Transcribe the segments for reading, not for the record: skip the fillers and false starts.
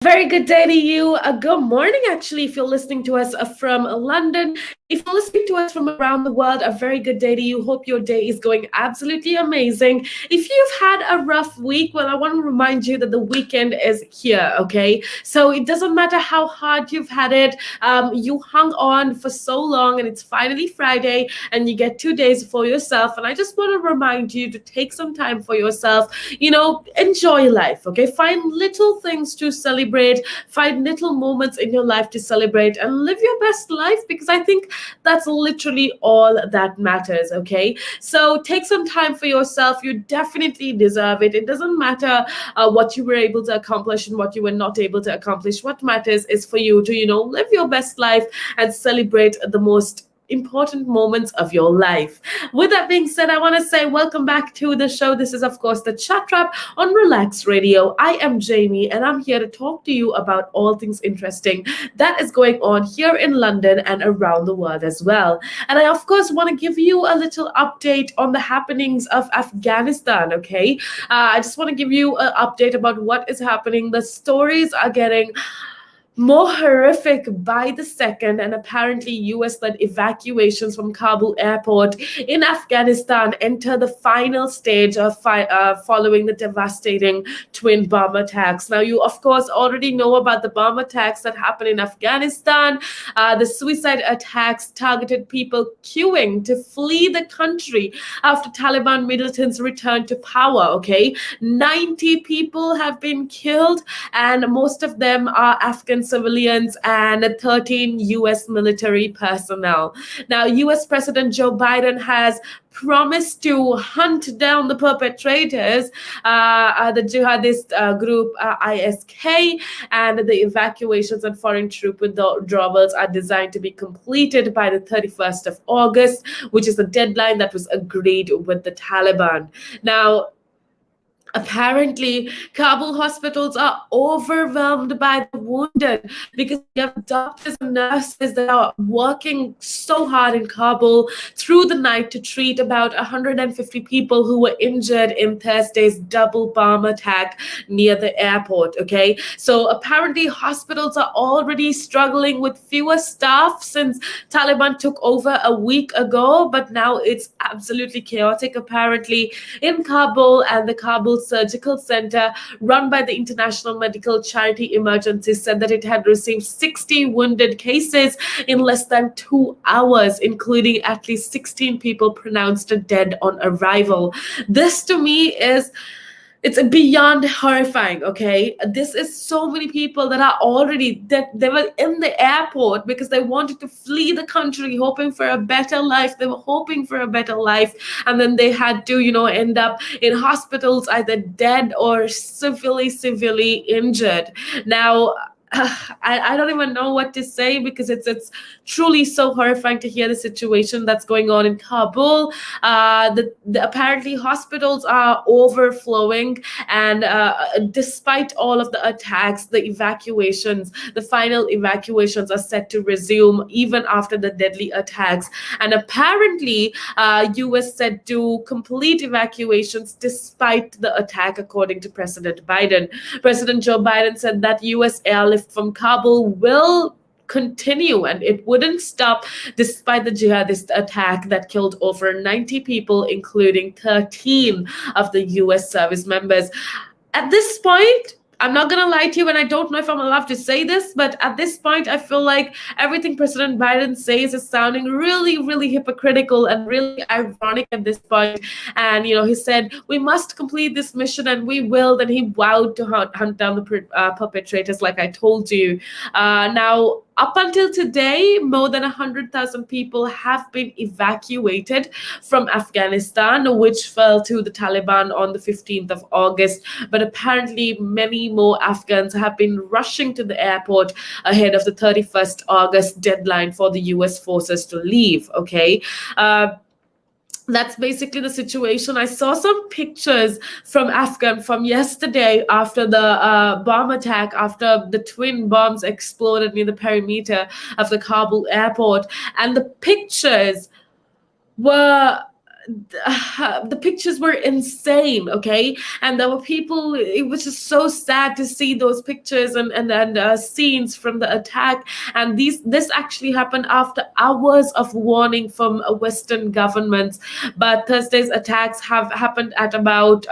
Very good day to you. Good morning, actually, if you're listening to us from London. If you're listening to us from around the world, a very good day to you. Hope your day is going absolutely amazing. If you've had a rough week, well, I want to remind you that the weekend is here, okay? So it doesn't matter how hard you've had it. You hung on for so long, and it's finally Friday, and you get 2 days for yourself. And I just want to remind you to take some time for yourself. Enjoy life, okay? Find little things to celebrate, find little moments in your life to celebrate, and live your best life, because I think that's literally all that matters, okay? So take some time for yourself. You definitely deserve it. It doesn't matter what you were able to accomplish and what you were not able to accomplish. What matters is for you to, live your best life and celebrate the most important moments of your life. With that being said, I want to say welcome back to the show. This is, of course, the Chat Trap on Relax Radio. I am Jaimmy, and I'm here to talk to you about all things interesting that is going on here in London and around the world as well. And I, of course, want to give you a little update on the happenings of Afghanistan, okay? I just want to give you an update about what is happening. The stories are getting more horrific by the second, and apparently US-led evacuations from Kabul airport in Afghanistan enter the final stage of following the devastating twin bomb attacks. Now, you of course already know about the bomb attacks that happened in Afghanistan. The suicide attacks targeted people queuing to flee the country after Taliban militants returned to power. Okay, 90 people have been killed, and most of them are Afghan civilians and 13 US military personnel. Now, US President Joe Biden has promised to hunt down the perpetrators, the jihadist group ISK, and the evacuations and foreign troop withdrawals are designed to be completed by the 31st of August, which is the deadline that was agreed with the Taliban. Now, apparently, Kabul hospitals are overwhelmed by the wounded, because you have doctors and nurses that are working so hard in Kabul through the night to treat about 150 people who were injured in Thursday's double bomb attack near the airport. Okay, so apparently hospitals are already struggling with fewer staff since Taliban took over a week ago, but now it's absolutely chaotic apparently in Kabul. And the Kabul Surgical Center, run by the International Medical Charity Emergency, said that it had received 60 wounded cases in less than 2 hours, including at least 16 people pronounced dead on arrival. This to me is, it's beyond horrifying. Okay, this is so many people that are already, that they were in the airport because they wanted to flee the country, hoping for a better life. They were hoping for a better life, and then they had to end up in hospitals, either dead or severely injured. Now, I don't even know what to say, because it's truly so horrifying to hear the situation that's going on in Kabul. Apparently hospitals are overflowing, and despite all of the attacks, the final evacuations are set to resume even after the deadly attacks. And apparently, US said to complete evacuations despite the attack, according to President Biden. President Joe Biden said that US airlift from Kabul will continue, and it wouldn't stop despite the jihadist attack that killed over 90 people, including 13 of the US service members. At this point, I'm not going to lie to you, and I don't know if I'm allowed to say this, but at this point, I feel like everything President Biden says is sounding really, really hypocritical and really ironic at this point. And, he said, we must complete this mission, and we will. Then he vowed to hunt down the perpetrators, like I told you. Now, up until today, more than 100,000 people have been evacuated from Afghanistan, which fell to the Taliban on the 15th of August. But apparently, many more Afghans have been rushing to the airport ahead of the 31st August deadline for the US forces to leave. Okay. That's basically the situation. I saw some pictures from yesterday after the bomb attack, after the twin bombs exploded near the perimeter of the Kabul airport, and the pictures were the pictures were insane, okay? And there were people, it was just so sad to see those pictures and scenes from the attack. And this actually happened after hours of warning from Western governments. But Thursday's attacks have happened at about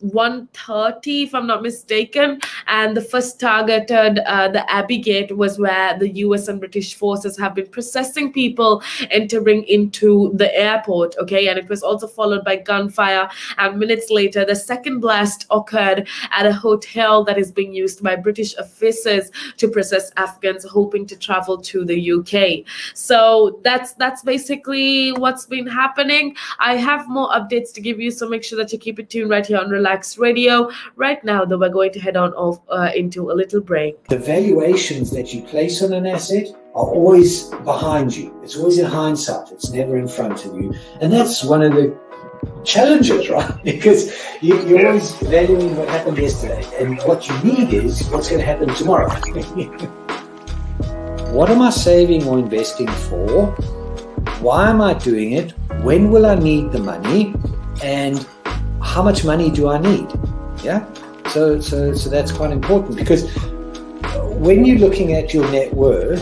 1:30, if I'm not mistaken, and the first targeted the Abbey Gate was where the US and British forces have been processing people entering into the airport, okay? And it was also followed by gunfire, and minutes later the second blast occurred at a hotel that is being used by British officers to process Afghans hoping to travel to the UK. So that's basically what's been happening. I have more updates to give you, so make sure that you keep it tuned right here on Relaks Radio. Right now, though, we're going to head on off into a little break. The valuations that you place on an asset are always behind you. It's always in hindsight. It's never in front of you. And that's one of the challenges, right? Because you're always valuing what happened yesterday. And what you need is what's going to happen tomorrow. What am I saving or investing for? Why am I doing it? When will I need the money? And how much money do I need? Yeah. So that's quite important, because when you're looking at your net worth,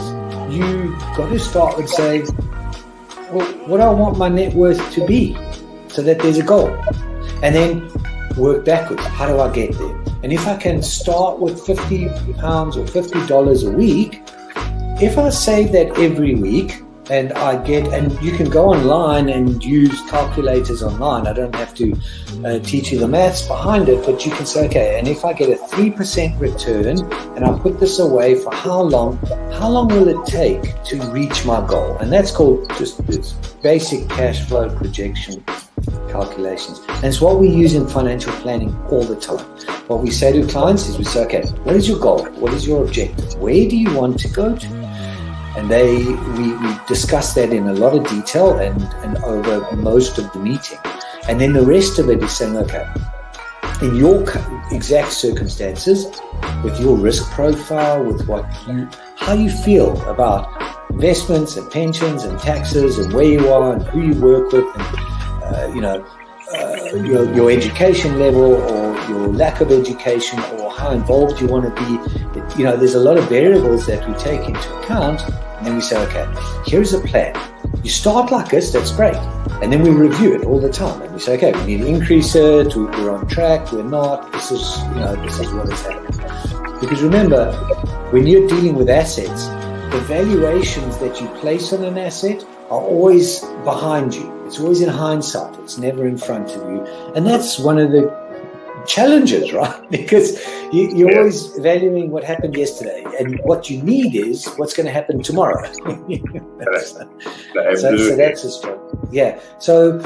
you got to start with saying, well, what do I want my net worth to be, so that there's a goal, and then work backwards. How do I get there? And if I can start with £50 or $50 a week, if I save that every week, and you can go online and use calculators online. I don't have to teach you the maths behind it, but you can say, okay, and if I get a 3% return and I put this away for how long will it take to reach my goal? And that's called just this basic cash flow projection calculations. And it's what we use in financial planning all the time. What we say to clients is we say, okay, what is your goal? What is your objective? Where do you want to go to? And we discuss that in a lot of detail and over most of the meeting. And then the rest of it is saying, okay, in your exact circumstances, with your risk profile, with how you feel about investments and pensions and taxes and where you are and who you work with, and your education level or your lack of education or how involved you want to be. There's a lot of variables that we take into account, and then we say, okay, here's a plan. You start like this, that's great. And then we review it all the time. And we say, okay, we need to increase it, we're on track, we're not, this is what is happening. Because remember, when you're dealing with assets, the valuations that you place on an asset are always behind you. It's always in hindsight. It's never in front of you. And that's one of the challenges, right? Because you're always valuing what happened yesterday, and what you need is what's going to happen tomorrow. So that's a struggle. Yeah. So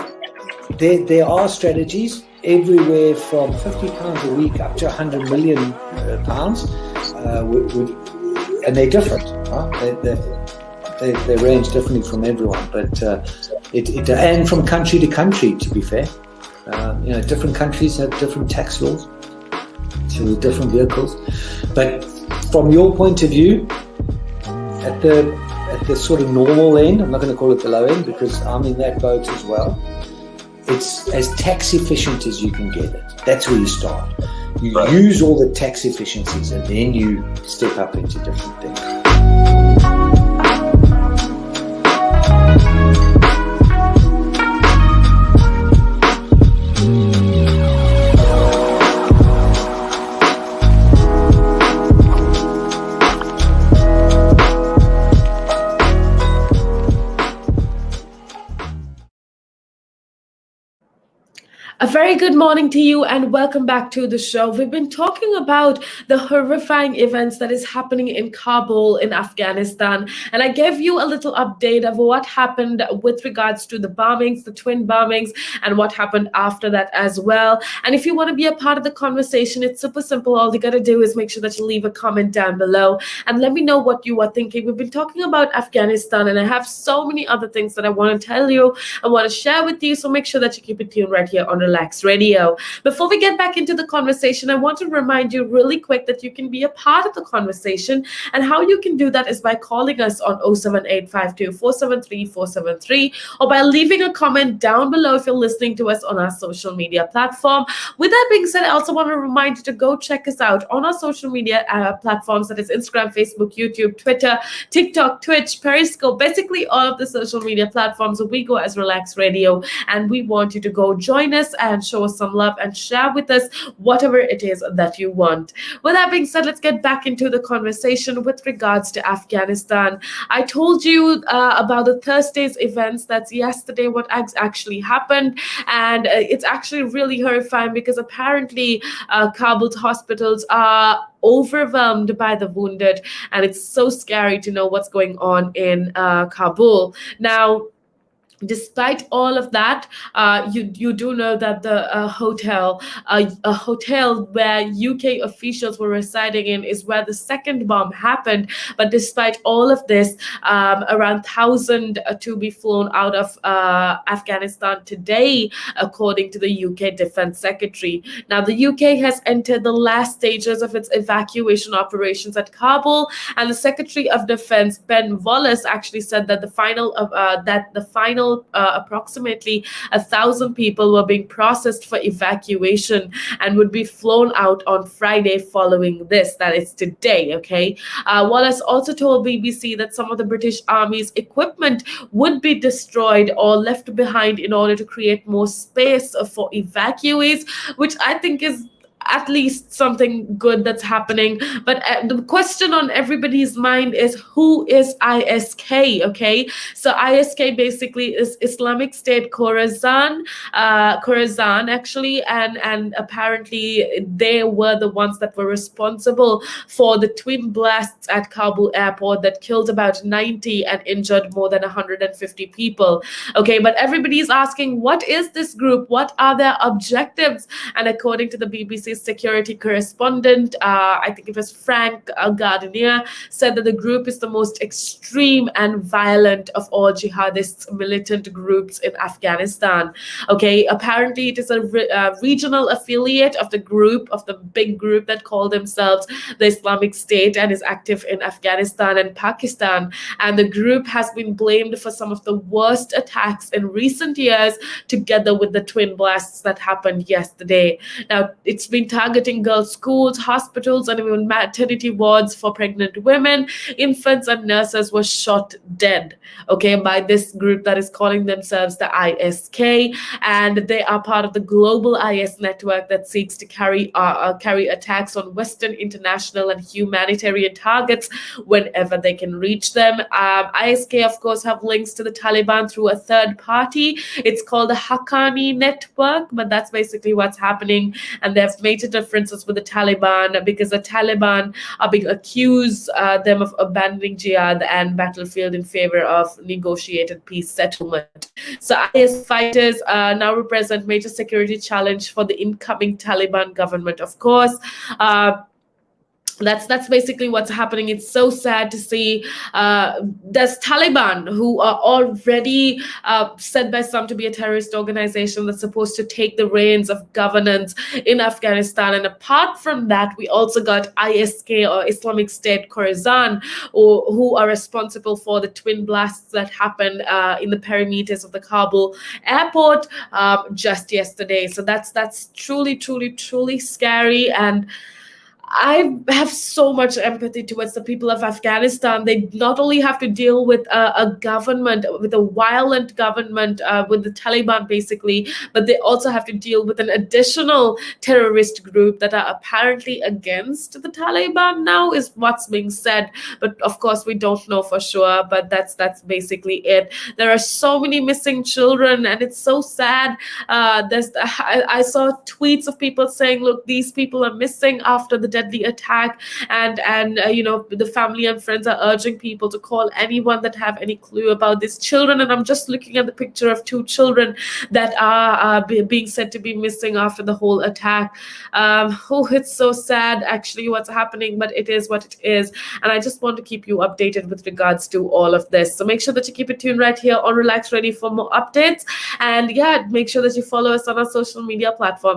there are strategies everywhere from £50 a week up to £100 million, and they're different. Right? They range differently from everyone, but and from country to country, to be fair. Different countries have different tax laws, so different vehicles. But from your point of view, at the sort of normal end, I'm not going to call it the low end because I'm in that boat as well. It's as tax efficient as you can get it. That's where you start. You use all the tax efficiencies, and then you step up into different things. A very good morning to you and welcome back to the show. We've been talking about the horrifying events that is happening in Kabul in Afghanistan. And I gave you a little update of what happened with regards to the bombings, the twin bombings, and what happened after that as well. And if you want to be a part of the conversation, it's super simple. All you got to do is make sure that you leave a comment down below and let me know what you are thinking. We've been talking about Afghanistan, and I have so many other things that I want to tell you, I want to share with you. So make sure that you keep it tuned right here on Relax Radio. Before we get back into the conversation, I want to remind you really quick that you can be a part of the conversation, and how you can do that is by calling us on 07852473473, or by leaving a comment down below if you're listening to us on our social media platform. With that being said, I also want to remind you to go check us out on our social media platforms, that is Instagram, Facebook, YouTube, Twitter, TikTok, Twitch, Periscope, basically all of the social media platforms. We go as Relax Radio, and we want you to go join us and show us some love and share with us whatever it is that you want. With that being said, let's get back into the conversation with regards to Afghanistan. I told you about the Thursday's events. That's yesterday what actually happened, and it's actually really horrifying because apparently Kabul's hospitals are overwhelmed by the wounded, and it's so scary to know what's going on in Kabul now. Despite all of that, you do know that the a hotel where UK officials were residing in is where the second bomb happened. But despite all of this, around 1,000 to be flown out of Afghanistan today, according to the UK Defense Secretary. Now, the UK has entered the last stages of its evacuation operations at Kabul, and the Secretary of Defense Ben Wallace actually said that the final approximately 1,000 people were being processed for evacuation and would be flown out on Friday following this. That is today, okay? Wallace also told BBC that some of the British Army's equipment would be destroyed or left behind in order to create more space for evacuees, which I think is at least something good that's happening. But the question on everybody's mind is, who is ISK? Okay, so ISK basically is Islamic State Khorasan actually, and apparently they were the ones that were responsible for the twin blasts at Kabul airport that killed about 90 and injured more than 150 people. Okay, but everybody's asking, what is this group? What are their objectives? And according to the BBC security correspondent, I think it was Frank Gardenier, said that the group is the most extreme and violent of all jihadist militant groups in Afghanistan. Okay, apparently it is a regional affiliate of the big group that call themselves the Islamic State and is active in Afghanistan and Pakistan. And the group has been blamed for some of the worst attacks in recent years, together with the twin blasts that happened yesterday. Now, it's been targeting girls' schools, hospitals, and even maternity wards for pregnant women. Infants and nurses were shot dead, okay, by this group that is calling themselves the ISK, and they are part of the global IS network that seeks to carry attacks on Western, international, and humanitarian targets whenever they can reach them. ISK, of course, have links to the Taliban through a third party. It's called the Haqqani network, but that's basically what's happening. And they've major differences with the Taliban because the Taliban are being accused them of abandoning jihad and battlefield in favor of negotiated peace settlement. So IS fighters now represent major security challenge for the incoming Taliban government, of course. That's basically what's happening. It's so sad to see there's Taliban, who are already said by some to be a terrorist organization that's supposed to take the reins of governance in Afghanistan. And apart from that, we also got ISK, or Islamic State Khorasan, who are responsible for the twin blasts that happened in the perimeters of the Kabul airport just yesterday. So that's truly scary. And I have so much empathy towards the people of Afghanistan. They not only have to deal with a government, with a violent government, with the Taliban basically, but they also have to deal with an additional terrorist group that are apparently against the Taliban now, is what's being said. But of course, we don't know for sure, but that's basically it. There are so many missing children, and it's so sad. I saw tweets of people saying, look, these people are missing after the death deadly attack, and the family and friends are urging people to call anyone that have any clue about these children. And I'm just looking at the picture of two children that are being said to be missing after the whole attack. Oh, it's so sad actually what's happening, but it is what it is. And I just want to keep you updated with regards to all of this. So make sure that you keep it tuned right here on Relax Ready for more updates. And yeah, make sure that you follow us on our social media platforms